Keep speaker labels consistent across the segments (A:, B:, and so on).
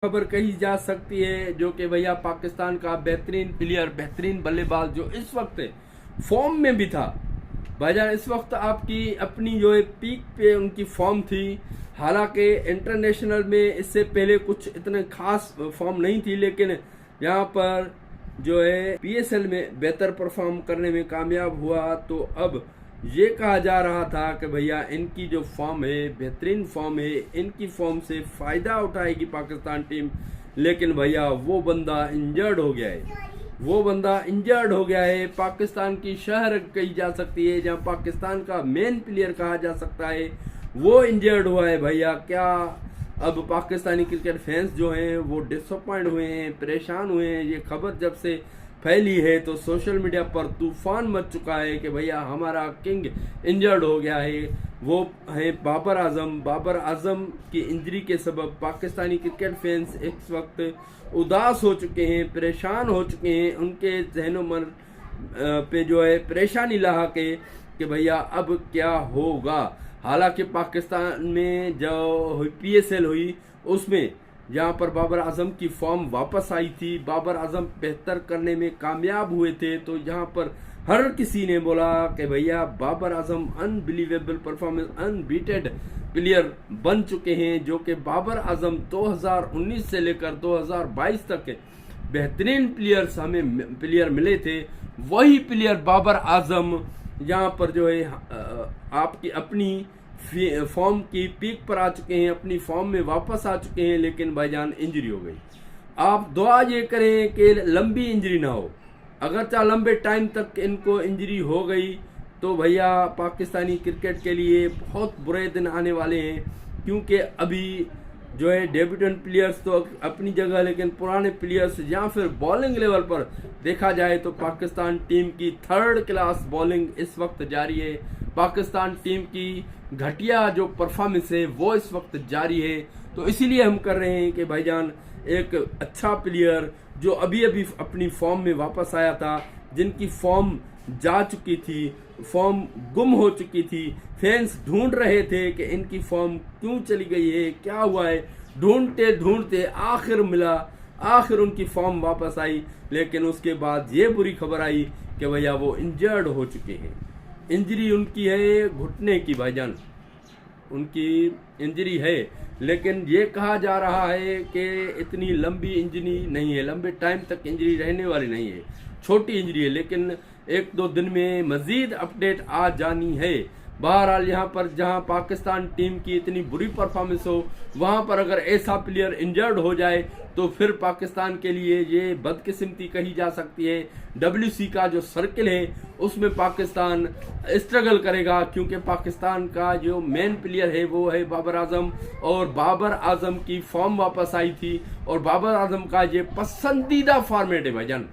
A: खबर कही जा सकती है जो कि भैया पाकिस्तान का बेहतरीन प्लेयर, बेहतरीन बल्लेबाज जो इस वक्त फॉर्म में भी था भाईजान, इस वक्त आपकी अपनी जो है पीक पे उनकी फॉर्म थी। हालांकि इंटरनेशनल में इससे पहले कुछ इतने खास फॉर्म नहीं थी, लेकिन यहाँ पर जो है पीएसएल में बेहतर परफॉर्म करने में कामयाब हुआ। तो अब ये कहा जा रहा था कि भैया इनकी जो फॉर्म है, बेहतरीन फॉर्म है, इनकी फॉर्म से फ़ायदा उठाएगी पाकिस्तान टीम। लेकिन भैया वो बंदा इंजर्ड हो गया है, वो बंदा इंजर्ड हो गया है। पाकिस्तान की शहर कही जा सकती है, जहां पाकिस्तान का मेन प्लेयर कहा जा सकता है, वो इंजर्ड हुआ है भैया। क्या अब पाकिस्तानी क्रिकेट फैंस जो हैं वो डिसअपॉइंट हुए हैं, परेशान हुए हैं। ये खबर जब से फैली है तो सोशल मीडिया पर तूफान मच चुका है कि भैया हमारा किंग इंजर्ड हो गया है। वो है बाबर आजम। बाबर आजम की इंजरी के सबब पाकिस्तानी क्रिकेट फैंस इस वक्त उदास हो चुके हैं, परेशान हो चुके हैं। उनके जहनो मन पे जो है परेशानी ला के कि भैया अब क्या होगा। हालांकि पाकिस्तान में जो पीएसएल हुई उसमें जहाँ पर बाबर आजम की फॉर्म वापस आई थी, बाबर आजम बेहतर करने में कामयाब हुए थे, तो यहाँ पर हर किसी ने बोला कि भैया Babar Azam unbelievable performance, अनबीटेड player बन चुके हैं। जो कि बाबर आजम 2019 से लेकर 2022 तक बेहतरीन प्लेयर्स हमें प्लेयर मिले थे, वही प्लेयर बाबर आजम यहाँ पर जो है आपकी अपनी फॉर्म की पीक पर आ चुके हैं, अपनी फॉर्म में वापस आ चुके हैं। लेकिन भाईजान इंजरी हो गई। आप दुआ ये करें कि लंबी इंजरी ना हो। अगर चाहे लंबे टाइम तक इनको इंजरी हो गई तो भैया पाकिस्तानी क्रिकेट के लिए बहुत बुरे दिन आने वाले हैं। क्योंकि अभी जो है डेब्यूटेंट प्लेयर्स तो अपनी जगह, लेकिन पुराने प्लेयर्स या फिर बॉलिंग लेवल पर देखा जाए तो पाकिस्तान टीम की थर्ड क्लास बॉलिंग इस वक्त जारी है। पाकिस्तान टीम की घटिया जो परफॉर्मेंस है वो इस वक्त जारी है। तो इसीलिए हम कर रहे हैं कि भाईजान एक अच्छा प्लेयर जो अभी अभी अपनी फॉर्म में वापस आया था, जिनकी फॉर्म जा चुकी थी, फॉर्म गुम हो चुकी थी, फैंस ढूंढ रहे थे कि इनकी फॉर्म क्यों चली गई है, क्या हुआ है, ढूंढते ढूंढते आखिर मिला, आखिर उनकी फॉर्म वापस आई। लेकिन उसके बाद ये बुरी खबर आई कि भैया वो इंजर्ड हो चुके हैं। इंजरी उनकी है घुटने की भाईजान, उनकी इंजरी है। लेकिन ये कहा जा रहा है कि इतनी लंबी इंजरी नहीं है, लंबे टाइम तक इंजरी रहने वाली नहीं है, छोटी इंजरी है। लेकिन एक दो दिन में मजीद अपडेट आ जानी है। बहरहाल यहाँ पर जहाँ पाकिस्तान टीम की इतनी बुरी परफॉर्मेंस हो, वहाँ पर अगर ऐसा प्लेयर इंजर्ड हो जाए तो फिर पाकिस्तान के लिए ये बदकिस्मती कही जा सकती है। डब्ल्यूसी का जो सर्किल है उसमें पाकिस्तान स्ट्रगल करेगा, क्योंकि पाकिस्तान का जो मेन प्लेयर है वो है बाबर आजम, और बाबर आजम की फॉर्म वापस आई थी। और बाबर आजम का ये पसंदीदा फॉर्मेट है भाईजान,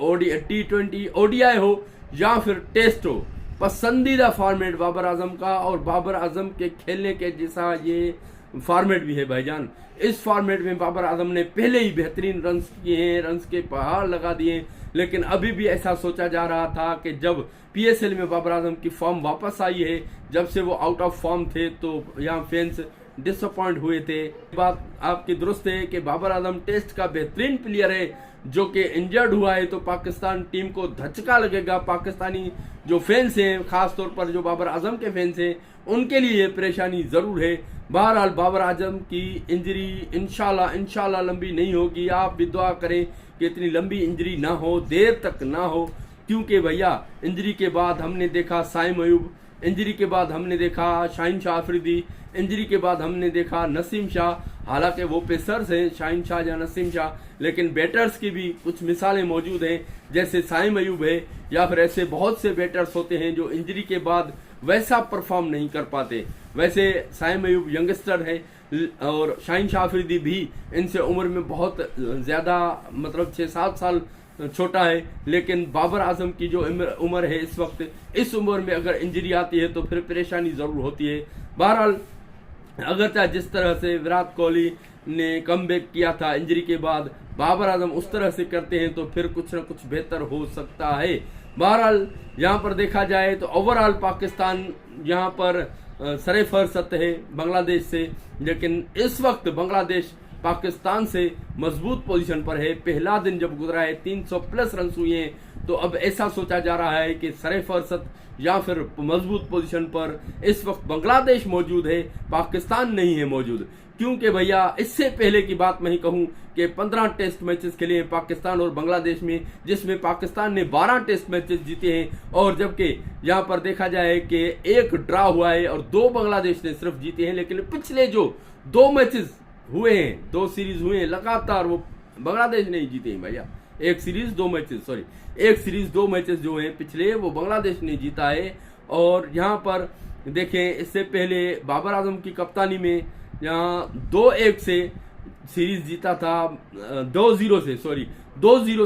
A: T20 ODI हो या फिर टेस्ट हो, पसंदीदा फॉर्मेट बाबर आजम का। और बाबर आजम के खेलने के जैसा ये फॉर्मेट भी है भाईजान। इस फॉर्मेट में बाबर आजम ने पहले ही बेहतरीन रन्स किए हैं, रन्स के पहाड़ लगा दिए। लेकिन अभी भी ऐसा सोचा जा रहा था कि जब पीएसएल में बाबर आजम की फॉर्म वापस आई है, जब से वो आउट ऑफ फॉर्म थे, तो यहाँ फैंस डिसअपॉइंट हुए थे। बात आपकी दुरुस्त है कि बाबर आजम टेस्ट का बेहतरीन प्लेयर है, जो कि इंजर्ड हुआ है तो पाकिस्तान टीम को धचका लगेगा। पाकिस्तानी जो फैंस हैं, खास तौर पर जो बाबर आजम के फैंस हैं, उनके लिए ये परेशानी जरूर है। बहरहाल बाबर आजम की इंजरी इंशाल्लाह लंबी नहीं होगी। आप भी दुआ करें कि इतनी लंबी इंजरी ना हो, देर तक ना हो। क्योंकि भैया इंजरी के बाद हमने देखा साइम अयूब, इंजरी के बाद हमने देखा शाहीन शाह अफरीदी, इंजरी के बाद हमने देखा नसीम शाह। हालांकि वो पेसर्स हैं शाहीन शाह या नसीम शाह, लेकिन बैटर्स की भी कुछ मिसालें मौजूद हैं, जैसे साइम अयूब है, या फिर ऐसे बहुत से बैटर्स होते हैं जो इंजरी के बाद वैसा परफॉर्म नहीं कर पाते। वैसे साइम अयूब यंगस्टर है और शाहीन शाह अफरीदी भी इनसे उम्र में बहुत ज़्यादा, मतलब 6-7 साल छोटा है। लेकिन बाबर आजम की जो उम्र है इस वक्त, इस उम्र में अगर इंजरी आती है तो फिर परेशानी ज़रूर होती है। बहरहाल अगर चाहे जिस तरह से विराट कोहली ने कमबैक किया था इंजरी के बाद, बाबर आजम उस तरह से करते हैं तो फिर कुछ ना कुछ बेहतर हो सकता है। बहरहाल यहाँ पर देखा जाए तो ओवरऑल पाकिस्तान यहाँ पर सरे फहरिस्त है बांग्लादेश से, लेकिन इस वक्त बांग्लादेश पाकिस्तान से मजबूत पोजीशन पर है। पहला दिन जब गुजरा है 300 प्लस रन हुए हैं, तो अब ऐसा सोचा जा रहा है कि सरे फुर्सत या फिर मजबूत पोजीशन पर इस वक्त बांग्लादेश मौजूद है, पाकिस्तान नहीं है मौजूद। क्योंकि भैया इससे पहले की बात मैं ही कहूं कि 15 टेस्ट मैचेस खेले हैं पाकिस्तान और बांग्लादेश में, जिसमें पाकिस्तान ने 12 टेस्ट मैचेस जीते हैं, और जबकि यहां पर देखा जाए कि एक ड्रा हुआ है और 2 बांग्लादेश ने सिर्फ जीते हैं। लेकिन पिछले जो 2 मैचेस हुए हैं, 2 सीरीज हुए हैं लगातार, वो बांग्लादेश नहीं जीते हैं भैया। एक सीरीज 2 मैचेस जो हैं पिछले, वो बांग्लादेश ने जीता है। और यहाँ पर देखें, इससे पहले बाबर आजम की कप्तानी में यहाँ 2-1 से सीरीज जीता था, 2-0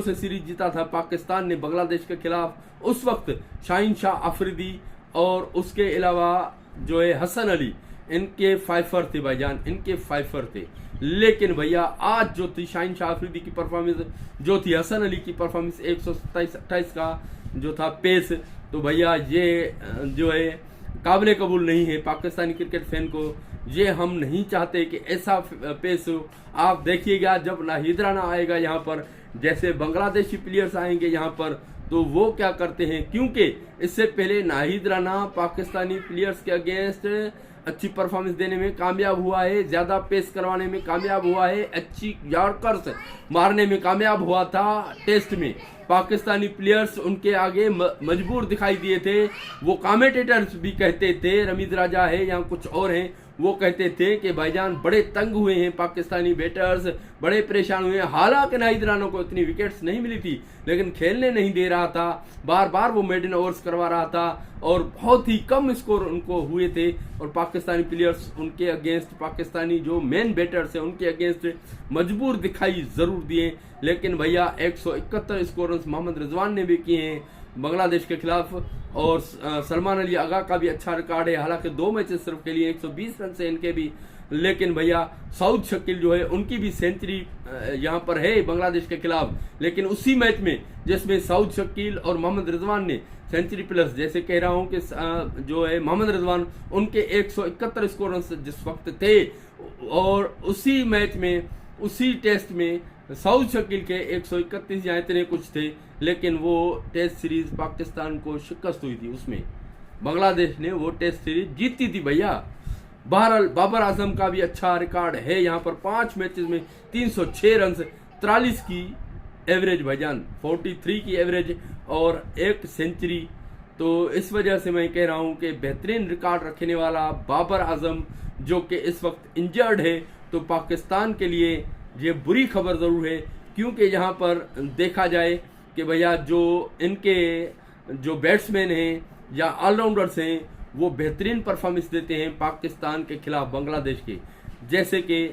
A: से सीरीज जीता था पाकिस्तान ने बांग्लादेश के खिलाफ। उस वक्त शाहीन शाह अफरीदी और उसके अलावा जो है हसन अली, इनके फाइफर थे भाईजान, इनके फाइफर थे। लेकिन भैया आज जो थी शाहीन शाह अफरीदी की परफॉर्मेंस, जो थी हसन अली की परफॉर्मेंस, 127-28 का जो था पेस, तो भैया ये जो है काबिल कबूल नहीं है पाकिस्तानी क्रिकेट फैन को। ये हम नहीं चाहते कि ऐसा पेस हो। आप देखिएगा जब नाहिद राना आएगा यहाँ पर, जैसे बांग्लादेशी प्लेयर्स आएंगे यहाँ पर, तो वो क्या करते हैं, क्योंकि इससे पहले नाहिद राना पाकिस्तानी प्लेयर्स के अगेंस्ट अच्छी परफॉर्मेंस देने में कामयाब हुआ है, ज्यादा पेस करवाने में कामयाब हुआ है, अच्छी यॉर्कर्स मारने में कामयाब हुआ था। टेस्ट में पाकिस्तानी प्लेयर्स उनके आगे मजबूर दिखाई दिए थे। वो कमेंटेटर्स भी कहते थे, रमीज राजा है या कुछ और हैं, वो कहते थे कि भाईजान बड़े तंग हुए हैं पाकिस्तानी बैटर्स, बड़े परेशान हुए हैं। हालांकि नाहिद राना को इतनी विकेट्स नहीं मिली थी, लेकिन खेलने नहीं दे रहा था, बार बार वो मेडन ओवर्स करवा रहा था और बहुत ही कम स्कोर उनको हुए थे। और पाकिस्तानी प्लेयर्स उनके अगेंस्ट, पाकिस्तानी जो मेन बैटर्स हैं उनके अगेंस्ट मजबूर दिखाई जरूर दिए। लेकिन भैया 171 स्कोर मोहम्मद रिजवान ने भी किए हैं बांग्लादेश के खिलाफ, और सलमान अली आगा का भी अच्छा रिकॉर्ड है। हालांकि 2 मैचेस सिर्फ के लिए 120 रन से इनके भी, लेकिन भैया सऊद शकील जो है उनकी भी सेंचुरी यहाँ पर है बांग्लादेश के खिलाफ। लेकिन उसी मैच में जिसमें सऊद शकील और मोहम्मद रिजवान ने सेंचुरी प्लस, जैसे कह रहा हूँ कि जो है मोहम्मद रिजवान, उनके 171 स्कोर जिस वक्त थे, और उसी मैच में, उसी टेस्ट में सऊद शकील के 131 या इतने कुछ थे। लेकिन वो टेस्ट सीरीज पाकिस्तान को शिकस्त हुई थी, उसमें बांग्लादेश ने वो टेस्ट सीरीज जीती थी भैया। बहरहाल बाबर आजम का भी अच्छा रिकॉर्ड है यहाँ पर, 5 मैचेस में 306 रन, 43 की एवरेज भाईजान, 43 की एवरेज और 1 सेंचुरी। तो इस वजह से मैं कह रहा हूँ कि बेहतरीन रिकॉर्ड रखने वाला बाबर आजम, जो कि इस वक्त इंजर्ड है, तो पाकिस्तान के लिए ये बुरी खबर जरूर है। क्योंकि यहाँ पर देखा जाए कि भैया जो इनके जो बैट्समैन हैं या ऑलराउंडर्स हैं, वो बेहतरीन परफॉर्मेंस देते हैं पाकिस्तान के खिलाफ बांग्लादेश के, जैसे कि